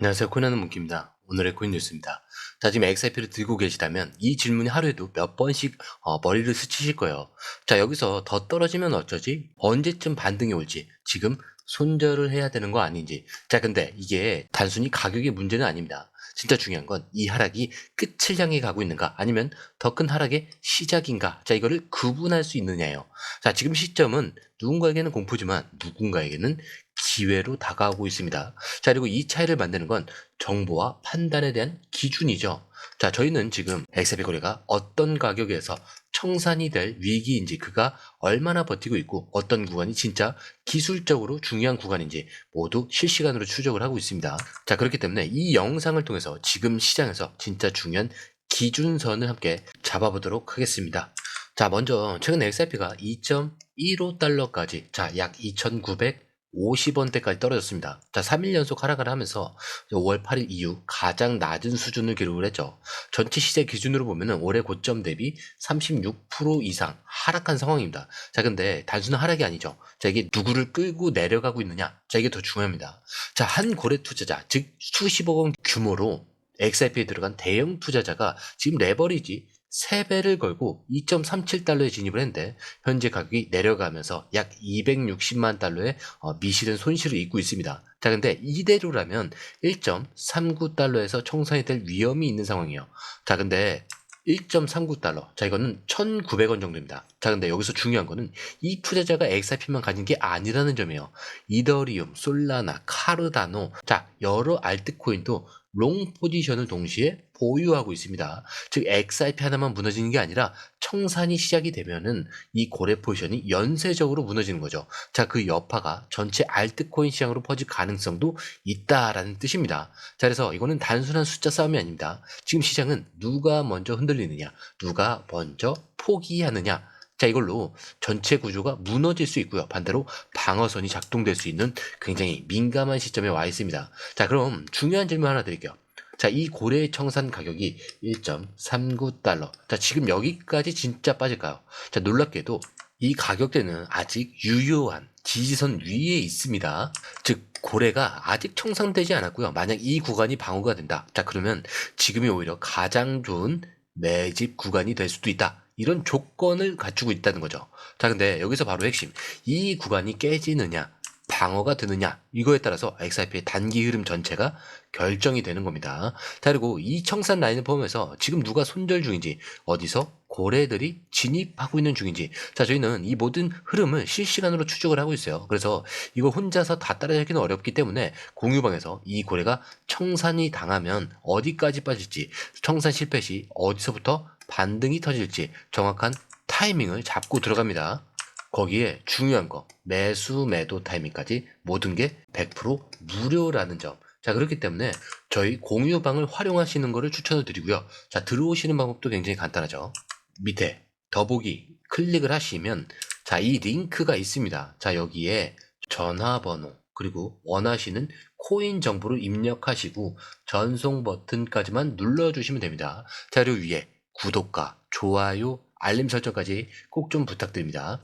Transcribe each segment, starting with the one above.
안녕하세요. 코인하는 몽키입니다. 오늘의 코인 뉴스입니다. 자, 지금 XRP를 들고 계시다면 이 질문이 하루에도 몇 번씩 머리를 스치실 거예요. 자, 여기서 더 떨어지면 어쩌지? 언제쯤 반등이 올지, 지금 손절을 해야 되는 거 아닌지. 자, 근데 이게 단순히 가격의 문제는 아닙니다. 진짜 중요한 건 이 하락이 끝을 향해 가고 있는가, 아니면 더 큰 하락의 시작인가. 자, 이거를 구분할 수 있느냐예요. 자, 지금 시점은 누군가에게는 공포지만 누군가에게는 기회로 다가오고 있습니다. 자, 그리고 이 차이를 만드는 건 정보와 판단에 대한 기준이죠. 자, 저희는 지금 XRP 거래가 어떤 가격에서 청산이 될 위기인지, 그가 얼마나 버티고 있고 어떤 구간이 진짜 기술적으로 중요한 구간인지 모두 실시간으로 추적을 하고 있습니다. 자, 그렇기 때문에 이 영상을 통해서 지금 시장에서 진짜 중요한 기준선을 함께 잡아보도록 하겠습니다. 자, 먼저 최근 XRP가 2.15달러까지, 약 2,950원대까지 떨어졌습니다. 자, 3일 연속 하락을 하면서 5월 8일 이후 가장 낮은 수준을 기록을 했죠. 전체 시세 기준으로 보면은 올해 고점 대비 36% 이상 하락한 상황입니다. 자, 근데 단순한 하락이 아니죠. 자, 이게 누구를 끌고 내려가고 있느냐? 자, 이게 더 중요합니다. 자, 한 고래 투자자, 즉 수십억 원 규모로 XRP에 들어간 대형 투자자가 지금 레버리지 3배를 걸고 2.37달러에 진입을 했는데, 현재 가격이 내려가면서 약 260만 달러의 미실은 손실을 입고 있습니다. 자, 근데 이대로라면 1.39달러에서 청산이 될 위험이 있는 상황이에요. 자, 근데 1.39달러. 자, 이거는 1,900원 정도입니다. 자, 근데 여기서 중요한 거는 이 투자자가 XRP만 가진 게 아니라는 점이에요. 이더리움, 솔라나, 카르다노, 자, 여러 알트코인도 롱 포지션을 동시에 보유하고 있습니다. 즉, XRP 하나만 무너지는 게 아니라 청산이 시작이 되면은 이 고래 포지션이 연쇄적으로 무너지는 거죠. 자, 그 여파가 전체 알트코인 시장으로 퍼질 가능성도 있다라는 뜻입니다. 자, 그래서 이거는 단순한 숫자 싸움이 아닙니다. 지금 시장은 누가 먼저 흔들리느냐, 누가 먼저 포기하느냐, 자, 이걸로 전체 구조가 무너질 수 있고요. 반대로 방어선이 작동될 수 있는 굉장히 민감한 시점에 와 있습니다. 자, 그럼 중요한 질문 하나 드릴게요. 자, 이 고래 청산 가격이 1.39달러. 자, 지금 여기까지 진짜 빠질까요? 자, 놀랍게도 이 가격대는 아직 유효한 지지선 위에 있습니다. 즉, 고래가 아직 청산되지 않았고요. 만약 이 구간이 방어가 된다. 자, 그러면 지금이 오히려 가장 좋은 매집 구간이 될 수도 있다. 이런 조건을 갖추고 있다는 거죠. 자, 근데 여기서 바로 핵심. 이 구간이 깨지느냐, 방어가 되느냐, 이거에 따라서 XRP의 단기 흐름 전체가 결정이 되는 겁니다. 자, 그리고 이 청산 라인을 포함해서 지금 누가 손절 중인지, 어디서 고래들이 진입하고 있는 중인지, 자, 저희는 이 모든 흐름을 실시간으로 추적을 하고 있어요. 그래서 이거 혼자서 다 따라잡기는 어렵기 때문에 공유방에서 이 고래가 청산이 당하면 어디까지 빠질지, 청산 실패 시 어디서부터 반등이 터질지 정확한 타이밍을 잡고 들어갑니다. 거기에 중요한 거, 매수 매도 타이밍까지 모든 게 100% 무료라는 점. 자, 그렇기 때문에 저희 공유방을 활용하시는 거를 추천을 드리고요. 자, 들어오시는 방법도 굉장히 간단하죠. 밑에 더보기 클릭을 하시면, 자, 이 링크가 있습니다. 자, 여기에 전화번호, 그리고 원하시는 코인 정보를 입력하시고 전송 버튼까지만 눌러주시면 됩니다. 자, 그리고 위에 구독과 좋아요, 알림 설정까지 꼭 좀 부탁드립니다.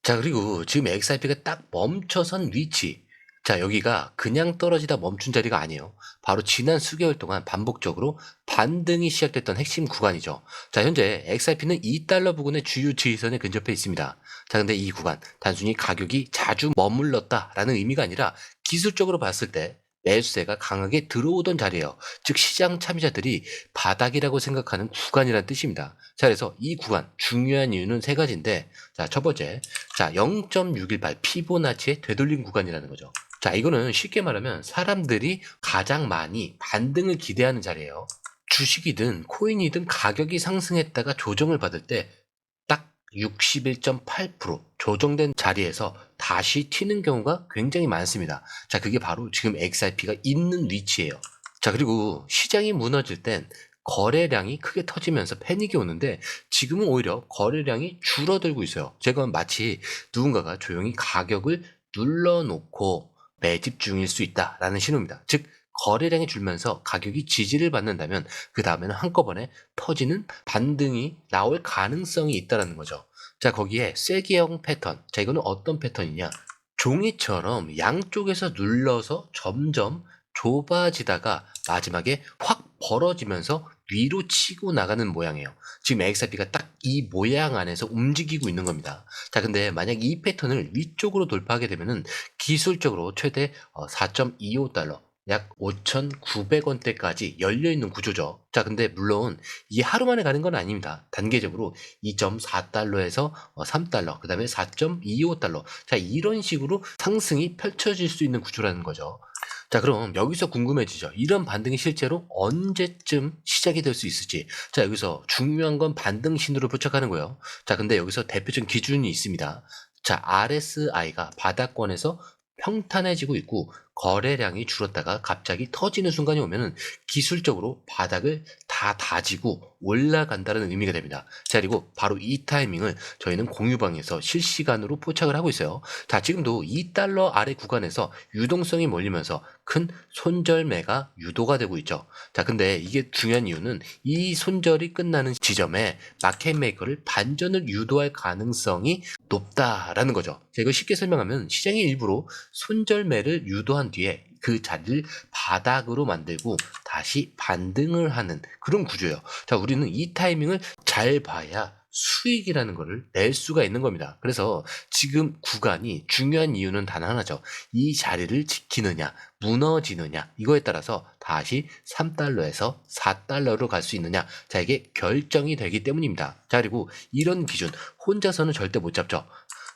자, 그리고 지금 XRP가 딱 멈춰선 위치. 자, 여기가 그냥 떨어지다 멈춘 자리가 아니에요. 바로 지난 수개월 동안 반복적으로 반등이 시작됐던 핵심 구간이죠. 자, 현재 XRP는 2달러 부근의 주요 지지선에 근접해 있습니다. 자, 근데 이 구간, 단순히 가격이 자주 머물렀다라는 의미가 아니라 기술적으로 봤을 때 매수세가 강하게 들어오던 자리예요. 즉, 시장 참여자들이 바닥이라고 생각하는 구간이라는 뜻입니다. 자, 그래서 이 구간 중요한 이유는 세 가지인데, 자, 첫 번째, 자, 0.618 피보나치의 되돌림 구간이라는 거죠. 자, 이거는 쉽게 말하면 사람들이 가장 많이 반등을 기대하는 자리예요. 주식이든 코인이든 가격이 상승했다가 조정을 받을 때 딱 61.8% 조정된 자리에서 다시 튀는 경우가 굉장히 많습니다. 자, 그게 바로 지금 XRP가 있는 위치예요. 자, 그리고 시장이 무너질 땐 거래량이 크게 터지면서 패닉이 오는데, 지금은 오히려 거래량이 줄어들고 있어요. 제가 마치 누군가가 조용히 가격을 눌러놓고 매집 중일 수 있다라는 신호입니다. 즉, 거래량이 줄면서 가격이 지지를 받는다면 그 다음에는 한꺼번에 터지는 반등이 나올 가능성이 있다는 거죠. 자, 거기에 쐐기형 패턴. 자, 이거는 어떤 패턴이냐? 종이처럼 양쪽에서 눌러서 점점 좁아지다가 마지막에 확 벌어지면서 위로 치고 나가는 모양이에요. 지금 XRP가 딱 이 모양 안에서 움직이고 있는 겁니다. 자, 근데 만약 이 패턴을 위쪽으로 돌파하게 되면은 기술적으로 최대 4.25달러, 약 5,900원대까지 열려있는 구조죠. 자, 근데 물론 이 하루 만에 가는 건 아닙니다. 단계적으로 2.4달러에서 3달러, 그 다음에 4.25달러. 자, 이런 식으로 상승이 펼쳐질 수 있는 구조라는 거죠. 자, 그럼 여기서 궁금해지죠. 이런 반등이 실제로 언제쯤 시작이 될 수 있을지. 자, 여기서 중요한 건 반등 신호를 포착하는 거예요. 자, 근데 여기서 대표적인 기준이 있습니다. 자, RSI가 바닥권에서 평탄해지고 있고 거래량이 줄었다가 갑자기 터지는 순간이 오면은 기술적으로 바닥을 다 다지고 올라간다는 의미가 됩니다. 자, 그리고 바로 이 타이밍을 저희는 공유방에서 실시간으로 포착을 하고 있어요. 자, 지금도 2달러 아래 구간에서 유동성이 몰리면서 큰 손절매가 유도가 되고 있죠. 자, 근데 이게 중요한 이유는 이 손절이 끝나는 지점에 마켓메이커를 반전을 유도할 가능성이 높다라는 거죠. 자, 이거 쉽게 설명하면 시장이 일부러 손절매를 유도한 뒤에 그 자리를 바닥으로 만들고 다시 반등을 하는 그런 구조예요. 자, 우리는 이 타이밍을 잘 봐야 수익이라는 것을 낼 수가 있는 겁니다. 그래서 지금 구간이 중요한 이유는 단 하나죠. 이 자리를 지키느냐, 무너지느냐, 이거에 따라서 다시 3달러에서 4달러로 갈 수 있느냐, 자, 이게 결정이 되기 때문입니다. 자, 그리고 이런 기준 혼자서는 절대 못 잡죠.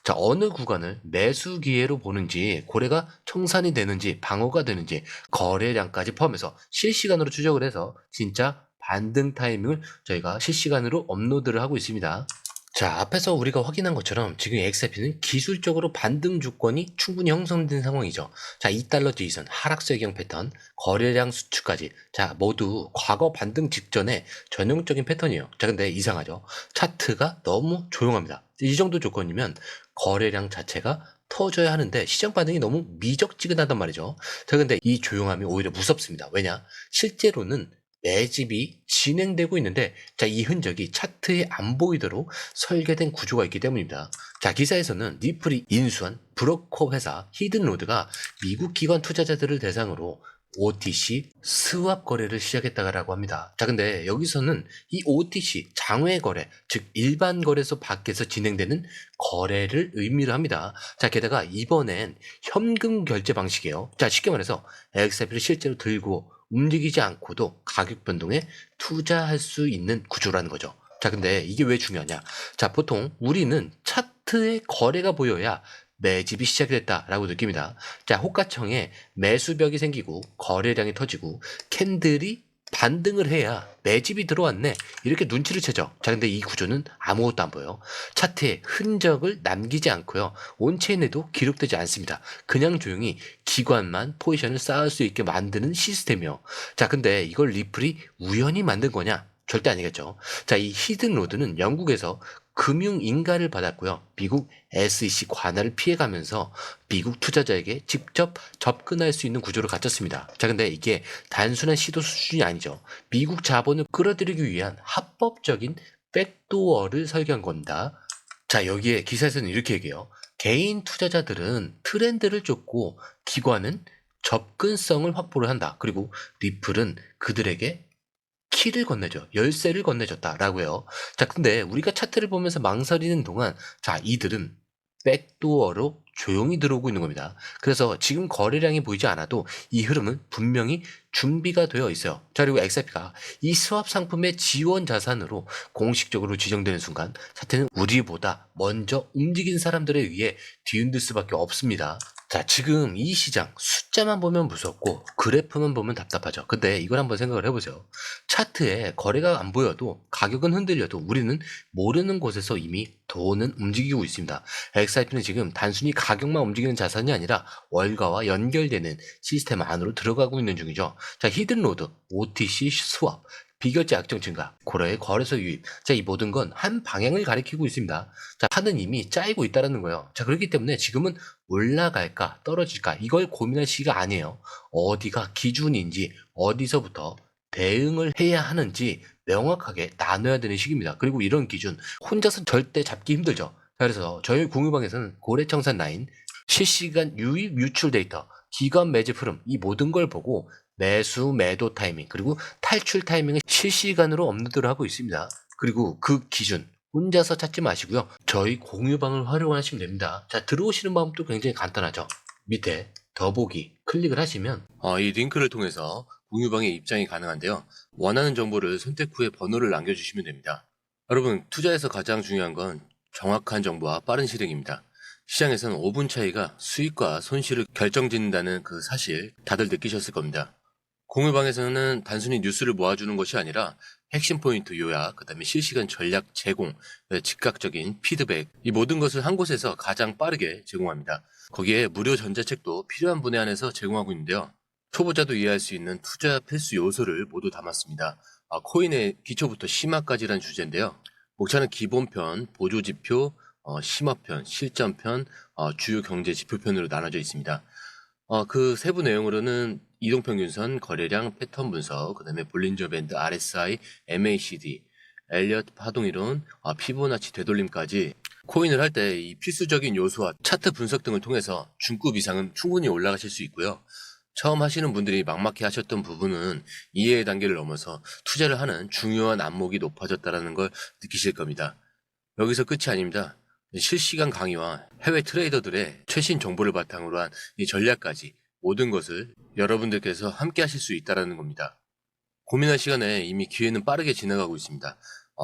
자, 어느 구간을 매수 기회로 보는지, 고래가 청산이 되는지, 방어가 되는지, 거래량까지 포함해서 실시간으로 추적을 해서 진짜 반등 타이밍을 저희가 실시간으로 업로드를 하고 있습니다. 자, 앞에서 우리가 확인한 것처럼 지금 XRP는 기술적으로 반등 주권이 충분히 형성된 상황이죠. 자, 2달러 지지선, 하락세경 패턴, 거래량 수축까지. 자, 모두 과거 반등 직전에 전형적인 패턴이에요. 자, 근데 이상하죠. 차트가 너무 조용합니다. 이 정도 조건이면 거래량 자체가 터져야 하는데 시장 반응이 너무 미적지근하단 말이죠. 자, 근데 이 조용함이 오히려 무섭습니다. 왜냐? 실제로는 매집이 진행되고 있는데, 자, 이 흔적이 차트에 안 보이도록 설계된 구조가 있기 때문입니다. 자, 기사에서는 리플이 인수한 브로커 회사 히든로드가 미국 기관 투자자들을 대상으로 OTC 스왑 거래를 시작했다고 합니다. 자, 근데 여기서는 이 OTC 장외 거래, 즉 일반 거래소 밖에서 진행되는 거래를 의미를 합니다. 자, 게다가 이번엔 현금 결제 방식이에요. 자, 쉽게 말해서 XRP를 실제로 들고 움직이지 않고도 가격 변동에 투자할 수 있는 구조라는 거죠. 자, 근데 이게 왜 중요하냐? 자, 보통 우리는 차트에 거래가 보여야 매집이 시작이 됐다라고 느낍니다. 자, 호가청에 매수벽이 생기고 거래량이 터지고 캔들이 반등을 해야 매집이 들어왔네, 이렇게 눈치를 채죠. 자, 근데 이 구조는 아무것도 안 보여요. 차트에 흔적을 남기지 않고요, 온체인에도 기록되지 않습니다. 그냥 조용히 기관만 포지션을 쌓을 수 있게 만드는 시스템이요. 자, 근데 이걸 리플이 우연히 만든 거냐? 절대 아니겠죠. 자, 이 히든로드는 영국에서 금융 인가를 받았고요, 미국 SEC 관할을 피해가면서 미국 투자자에게 직접 접근할 수 있는 구조를 갖췄습니다. 자, 근데 이게 단순한 시도 수준이 아니죠. 미국 자본을 끌어들이기 위한 합법적인 백도어를 설계한 겁니다. 자, 여기에 기사에서는 이렇게 얘기해요. 개인 투자자들은 트렌드를 쫓고 기관은 접근성을 확보를 한다. 그리고 리플은 그들에게 키를 건네줘, 열쇠를 건네줬다라고 해요. 자, 근데 우리가 차트를 보면서 망설이는 동안, 자, 이들은 백도어로 조용히 들어오고 있는 겁니다. 그래서 지금 거래량이 보이지 않아도 이 흐름은 분명히 준비가 되어 있어요. 자, 그리고 XRP가 이 스왑 상품의 지원 자산으로 공식적으로 지정되는 순간 차트는 우리보다 먼저 움직인 사람들에 의해 뒤흔들 수밖에 없습니다. 자, 지금 이 시장 숫자만 보면 무섭고 그래프만 보면 답답하죠. 근데 이걸 한번 생각을 해보세요. 차트에 거래가 안 보여도 가격은 흔들려도 우리는 모르는 곳에서 이미 돈은 움직이고 있습니다. XRP는 지금 단순히 가격만 움직이는 자산이 아니라 월가와 연결되는 시스템 안으로 들어가고 있는 중이죠. 자, 히든로드, OTC 스왑, 비결제 약정 증가, 고래의 거래소 유입. 자, 이 모든 건 한 방향을 가리키고 있습니다. 자, 판은 이미 짜이고 있다는 거예요. 자, 그렇기 때문에 지금은 올라갈까 떨어질까 이걸 고민할 시기가 아니에요. 어디가 기준인지, 어디서부터 대응을 해야 하는지 명확하게 나눠야 되는 시기입니다. 그리고 이런 기준 혼자서 절대 잡기 힘들죠. 그래서 저희 공유방에서는 고래청산 라인, 실시간 유입 유출 데이터, 기관 매집 흐름, 이 모든 걸 보고 매수, 매도 타이밍, 그리고 탈출 타이밍을 실시간으로 업로드를 하고 있습니다. 그리고 그 기준 혼자서 찾지 마시고요. 저희 공유방을 활용하시면 됩니다. 자, 들어오시는 방법도 굉장히 간단하죠. 밑에 더보기 클릭을 하시면 이 링크를 통해서 공유방에 입장이 가능한데요. 원하는 정보를 선택 후에 번호를 남겨주시면 됩니다. 여러분, 투자에서 가장 중요한 건 정확한 정보와 빠른 실행입니다. 시장에서는 5분 차이가 수익과 손실을 결정짓는다는 그 사실 다들 느끼셨을 겁니다. 공유방에서는 단순히 뉴스를 모아주는 것이 아니라 핵심 포인트 요약, 그 다음에 실시간 전략 제공, 즉각적인 피드백, 이 모든 것을 한 곳에서 가장 빠르게 제공합니다. 거기에 무료 전자책도 필요한 분야 안에서 제공하고 있는데요. 초보자도 이해할 수 있는 투자 필수 요소를 모두 담았습니다. 코인의 기초부터 심화까지란 주제인데요. 목차는 기본편, 보조지표, 심화편, 실전편, 주요 경제 지표편으로 나눠져 있습니다. 그 세부 내용으로는 이동평균선, 거래량, 패턴 분석, 그 다음에 볼린저 밴드, RSI, MACD, 엘리엇 파동이론, 피보나치 되돌림까지 코인을 할 때 이 필수적인 요소와 차트 분석 등을 통해서 중급 이상은 충분히 올라가실 수 있고요. 처음 하시는 분들이 막막해 하셨던 부분은 이해의 단계를 넘어서 투자를 하는 중요한 안목이 높아졌다는 걸 느끼실 겁니다. 여기서 끝이 아닙니다. 실시간 강의와 해외 트레이더들의 최신 정보를 바탕으로 한 이 전략까지 모든 것을 여러분들께서 함께 하실 수 있다는 겁니다. 고민할 시간에 이미 기회는 빠르게 지나가고 있습니다.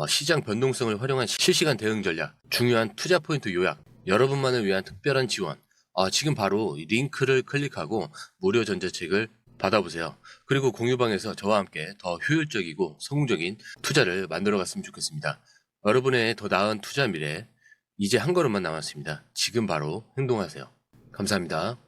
시장 변동성을 활용한 실시간 대응 전략, 중요한 투자 포인트 요약, 여러분만을 위한 특별한 지원, 지금 바로 이 링크를 클릭하고 무료 전자책을 받아보세요. 그리고 공유방에서 저와 함께 더 효율적이고 성공적인 투자를 만들어 갔으면 좋겠습니다. 여러분의 더 나은 투자 미래, 이제 한 걸음만 남았습니다. 지금 바로 행동하세요. 감사합니다.